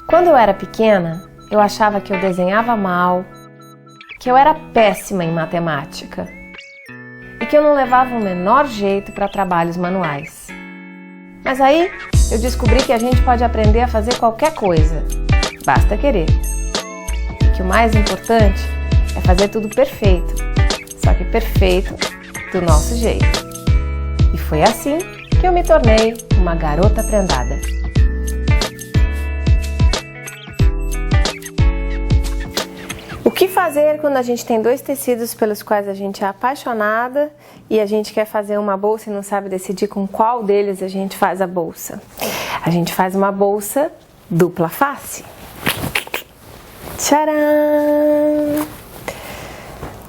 Quando eu era pequena, eu achava que eu desenhava mal, que eu era péssima em matemática e que eu não levava o menor jeito para trabalhos manuais. Mas aí eu descobri que a gente pode aprender a fazer qualquer coisa, basta querer. E que o mais importante é fazer tudo perfeito, só que perfeito do nosso jeito. E foi assim que eu me tornei uma garota prendada. O que fazer quando a gente tem dois tecidos pelos quais a gente é apaixonada e a gente quer fazer uma bolsa e não sabe decidir com qual deles a gente faz a bolsa? A gente faz uma bolsa dupla face. Tcharam!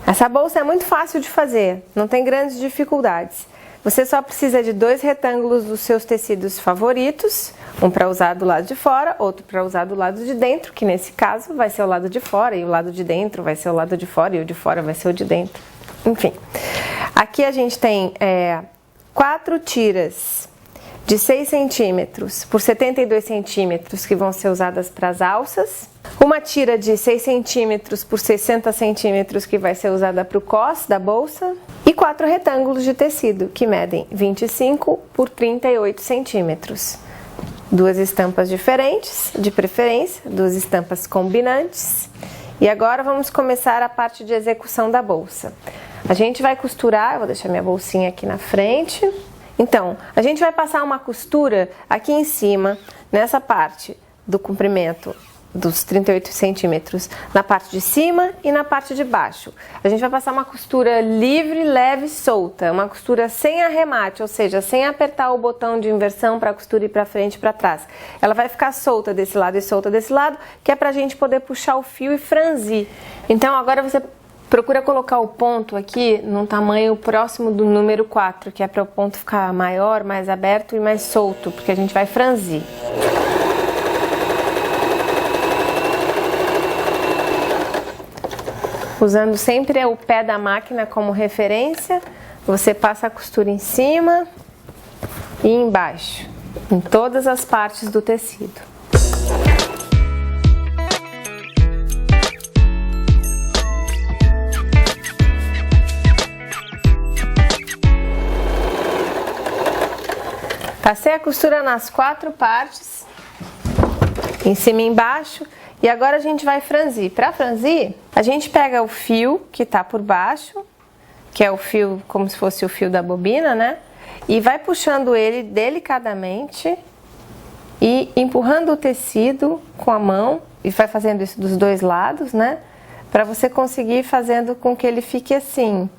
Essa bolsa é muito fácil de fazer, não tem grandes dificuldades. Você só precisa de dois retângulos dos seus tecidos favoritos, um para usar do lado de fora, outro para usar do lado de dentro, que nesse caso vai ser o lado de fora e o lado de dentro vai ser o lado de fora e o de fora vai ser o de dentro. Enfim, aqui a gente tem 4 tiras de 6 centímetros por 72 centímetros que vão ser usadas para as alças, uma tira de 6 centímetros por 60 centímetros que vai ser usada para o cos da bolsa e 4 retângulos de tecido que medem 25 por 38 centímetros. 2 estampas diferentes, de preferência, 2 estampas combinantes. E agora vamos começar a parte de execução da bolsa. A gente vai costurar, eu vou deixar minha bolsinha aqui na frente. Então, a gente vai passar uma costura aqui em cima, nessa parte do comprimento dos 38 centímetros, na parte de cima e na parte de baixo. A gente vai passar uma costura livre, leve e solta, uma costura sem arremate, ou seja, sem apertar o botão de inversão para a costura ir para frente e para trás. Ela vai ficar solta desse lado e solta desse lado, que é para a gente poder puxar o fio e franzir. Então agora você procura colocar o ponto aqui num tamanho próximo do número 4, que é para o ponto ficar maior, mais aberto e mais solto, porque a gente vai franzir. Usando sempre o pé da máquina como referência, você passa a costura em cima e embaixo, em todas as partes do tecido. Passei a costura nas 4 partes, em cima e embaixo. E agora a gente vai franzir. Para franzir, a gente pega o fio que está por baixo, que é o fio como se fosse o fio da bobina, né? E vai puxando ele delicadamente e empurrando o tecido com a mão. E vai fazendo isso dos dois lados, né? Para você conseguir fazendo com que ele fique assim,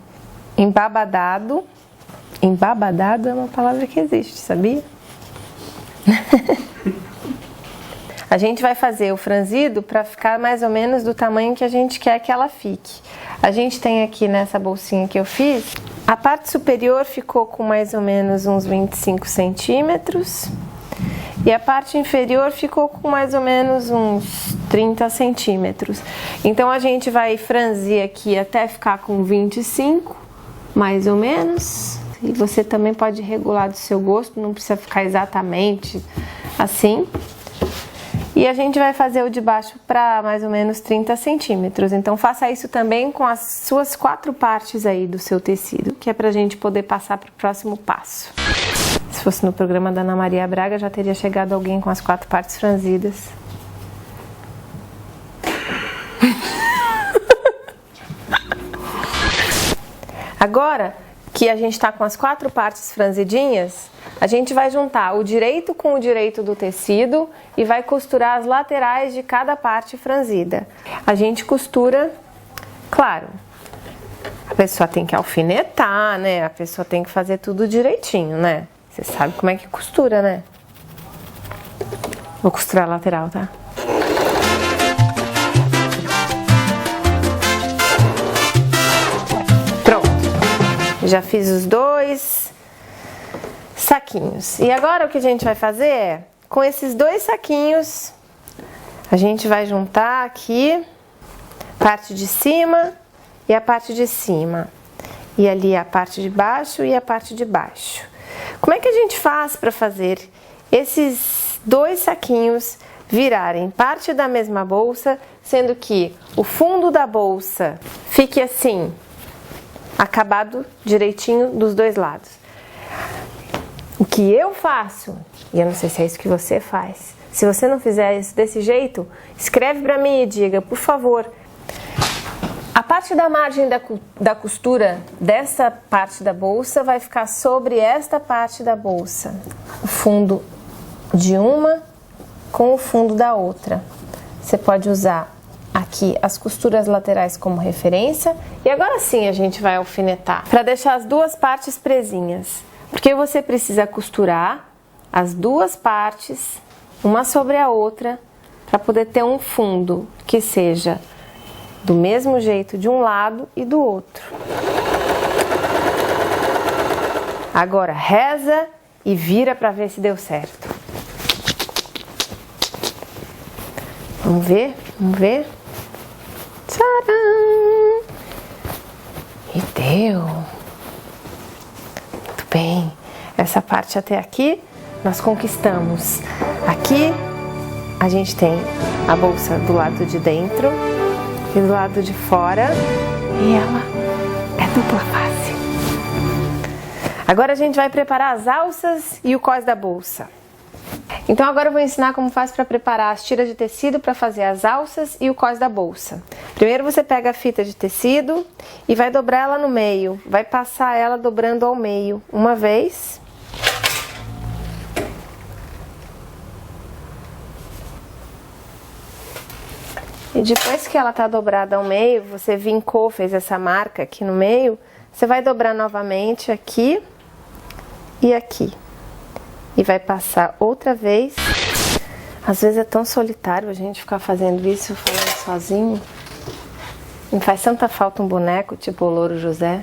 embabadado. Embabadado é uma palavra que existe, sabia? A gente vai fazer o franzido para ficar mais ou menos do tamanho que a gente quer que ela fique. A gente tem aqui nessa bolsinha que eu fiz, a parte superior ficou com mais ou menos uns 25 centímetros e a parte inferior ficou com mais ou menos uns 30 centímetros. Então a gente vai franzir aqui até ficar com 25, mais ou menos. E você também pode regular do seu gosto, não precisa ficar exatamente assim. E a gente vai fazer o de baixo para mais ou menos 30 centímetros. Então faça isso também com as suas 4 partes aí do seu tecido, que é pra gente poder passar para o próximo passo. Se fosse no programa da Ana Maria Braga, já teria chegado alguém com as 4 partes franzidas. Agora que a gente está com as 4 partes franzidinhas, a gente vai juntar o direito com o direito do tecido e vai costurar as laterais de cada parte franzida. A gente costura, claro, a pessoa tem que alfinetar, né? A pessoa tem que fazer tudo direitinho, né? Você sabe como é que costura, né? Vou costurar a lateral, tá? Já fiz os 2 saquinhos. E agora o que a gente vai fazer é, com esses 2 saquinhos, a gente vai juntar aqui a parte de cima e a parte de cima. E ali a parte de baixo e a parte de baixo. Como é que a gente faz para fazer esses 2 saquinhos virarem parte da mesma bolsa, sendo que o fundo da bolsa fique assim, acabado direitinho dos dois lados. O que eu faço, e eu não sei se é isso que você faz, se você não fizer isso desse jeito, escreve para mim e diga, por favor, a parte da margem da costura dessa parte da bolsa vai ficar sobre esta parte da bolsa, o fundo de uma com o fundo da outra. Você pode usar aqui as costuras laterais como referência e agora sim a gente vai alfinetar para deixar as duas partes presinhas, porque você precisa costurar as duas partes uma sobre a outra para poder ter um fundo que seja do mesmo jeito de um lado e do outro. Agora reza e vira para ver se deu certo. Vamos ver? Vamos ver? Tcharam! E deu! Muito bem. Essa parte até aqui nós conquistamos. Aqui a gente tem a bolsa do lado de dentro e do lado de fora, e ela é dupla face. Agora a gente vai preparar as alças e o cós da bolsa. Então agora eu vou ensinar como faz para preparar as tiras de tecido para fazer as alças e o cós da bolsa. Primeiro você pega a fita de tecido e vai dobrar ela no meio, vai passar ela dobrando ao meio uma vez. E depois que ela tá dobrada ao meio, você vincou, fez essa marca aqui no meio, você vai dobrar novamente aqui e aqui. E vai passar outra vez. Às vezes é tão solitário a gente ficar fazendo isso, falando sozinho. Não faz tanta falta um boneco tipo o Louro José.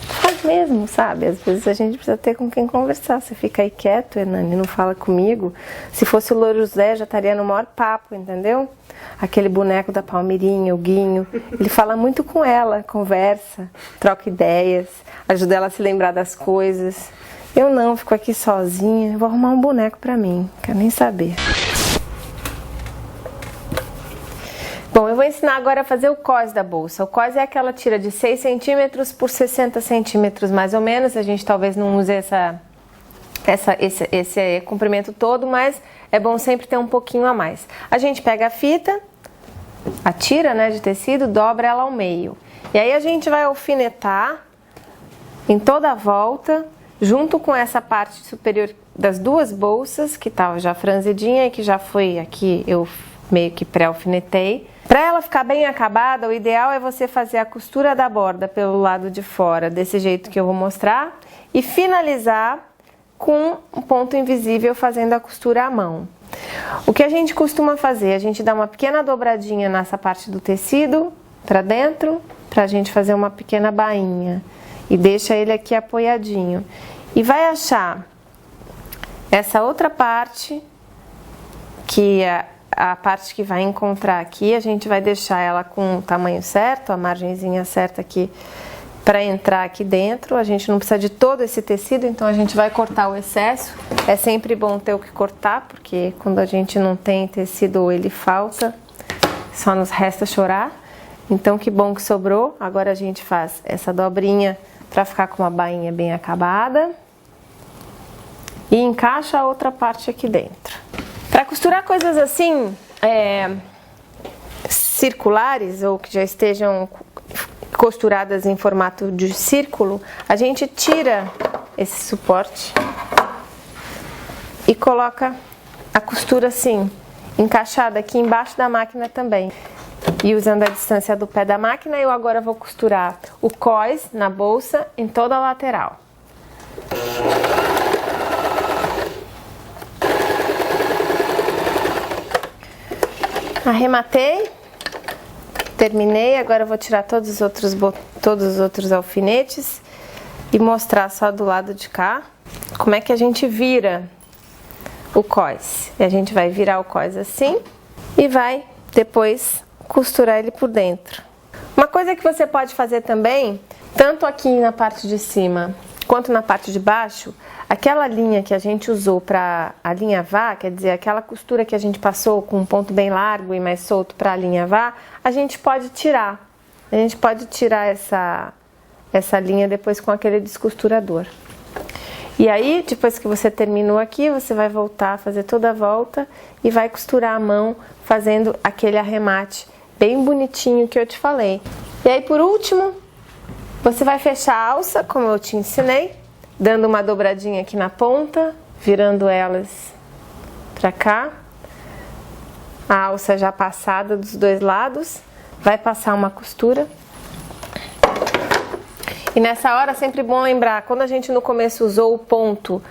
Faz mesmo, sabe? Às vezes a gente precisa ter com quem conversar. Você fica aí quieto, Hernani, não fala comigo. Se fosse o Louro José, já estaria no maior papo, entendeu? Aquele boneco da Palmeirinha, o Guinho, ele fala muito com ela, conversa, troca ideias, ajuda ela a se lembrar das coisas. Eu não, fico aqui sozinha, vou arrumar um boneco pra mim, quero nem saber. Bom, eu vou ensinar agora a fazer o cós da bolsa. O cós é aquela tira de 6 centímetros por 60 centímetros mais ou menos. A gente talvez não use esse comprimento todo, mas é bom sempre ter um pouquinho a mais. A gente pega a fita, a tira, né, de tecido, dobra ela ao meio. E aí a gente vai alfinetar em toda a volta, junto com essa parte superior das duas bolsas, que estava já franzidinha e que já foi aqui, eu meio que pré-alfinetei. Para ela ficar bem acabada, o ideal é você fazer a costura da borda pelo lado de fora, desse jeito que eu vou mostrar, e finalizar com um ponto invisível fazendo a costura à mão. O que a gente costuma fazer? A gente dá uma pequena dobradinha nessa parte do tecido para dentro, para a gente fazer uma pequena bainha e deixa ele aqui apoiadinho. E vai achar essa outra parte, que é a parte que vai encontrar aqui, a gente vai deixar ela com o tamanho certo, a margenzinha certa aqui, para entrar aqui dentro. A gente não precisa de todo esse tecido, então a gente vai cortar o excesso. É sempre bom ter o que cortar, porque quando a gente não tem tecido ou ele falta, só nos resta chorar. Então que bom que sobrou. Agora a gente faz essa dobrinha para ficar com uma bainha bem acabada e encaixa a outra parte aqui dentro. Para costurar coisas assim, circulares ou que já estejam costuradas em formato de círculo, a gente tira esse suporte e coloca a costura assim, encaixada aqui embaixo da máquina também. E usando a distância do pé da máquina, eu agora vou costurar o cós na bolsa em toda a lateral. Arrematei, terminei, agora eu vou tirar todos os outros alfinetes e mostrar só do lado de cá como é que a gente vira o cós. E a gente vai virar o cós assim e vai depois costurar ele por dentro. Uma coisa que você pode fazer também, tanto aqui na parte de cima quanto na parte de baixo, aquela linha que a gente usou para alinhavar, quer dizer, aquela costura que a gente passou com um ponto bem largo e mais solto para alinhavar, a gente pode tirar. A gente pode tirar essa linha depois com aquele descosturador. E aí, depois que você terminou aqui, você vai voltar a fazer toda a volta e vai costurar a mão fazendo aquele arremate bem bonitinho que eu te falei. E aí, por último, você vai fechar a alça, como eu te ensinei, dando uma dobradinha aqui na ponta, virando elas pra cá. A alça já passada dos dois lados, vai passar uma costura. E nessa hora é sempre bom lembrar, quando a gente no começo usou o ponto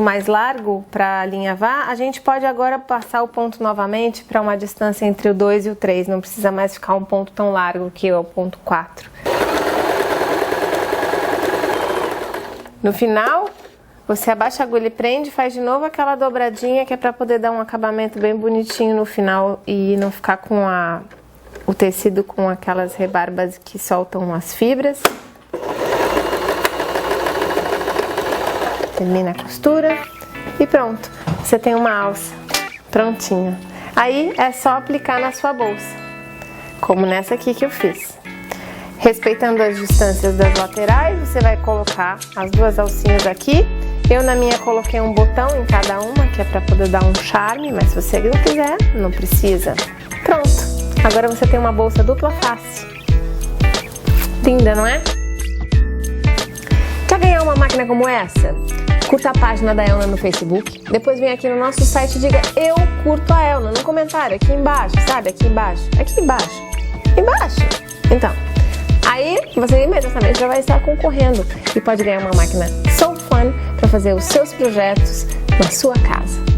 mais largo para alinhavar, a gente pode agora passar o ponto novamente para uma distância entre o 2 e o 3, não precisa mais ficar um ponto tão largo que é o ponto 4. No final, você abaixa a agulha e prende, faz de novo aquela dobradinha que é para poder dar um acabamento bem bonitinho no final e não ficar com o tecido com aquelas rebarbas que soltam as fibras. Termina a costura e pronto, você tem uma alça prontinha. Aí é só aplicar na sua bolsa, como nessa aqui que eu fiz. Respeitando as distâncias das laterais, você vai colocar as duas alcinhas aqui. Eu na minha coloquei um botão em cada uma, que é para poder dar um charme, mas se você não quiser, não precisa. Pronto! Agora você tem uma bolsa dupla face. Linda, não é? Quer ganhar uma máquina como essa? Curta a página da Elna no Facebook. Depois vem aqui no nosso site e diga eu curto a Elna no comentário, aqui embaixo, sabe? Aqui embaixo. Aqui embaixo. Embaixo. Então, aí você imediatamente já vai estar concorrendo e pode ganhar uma máquina So Fun para fazer os seus projetos na sua casa.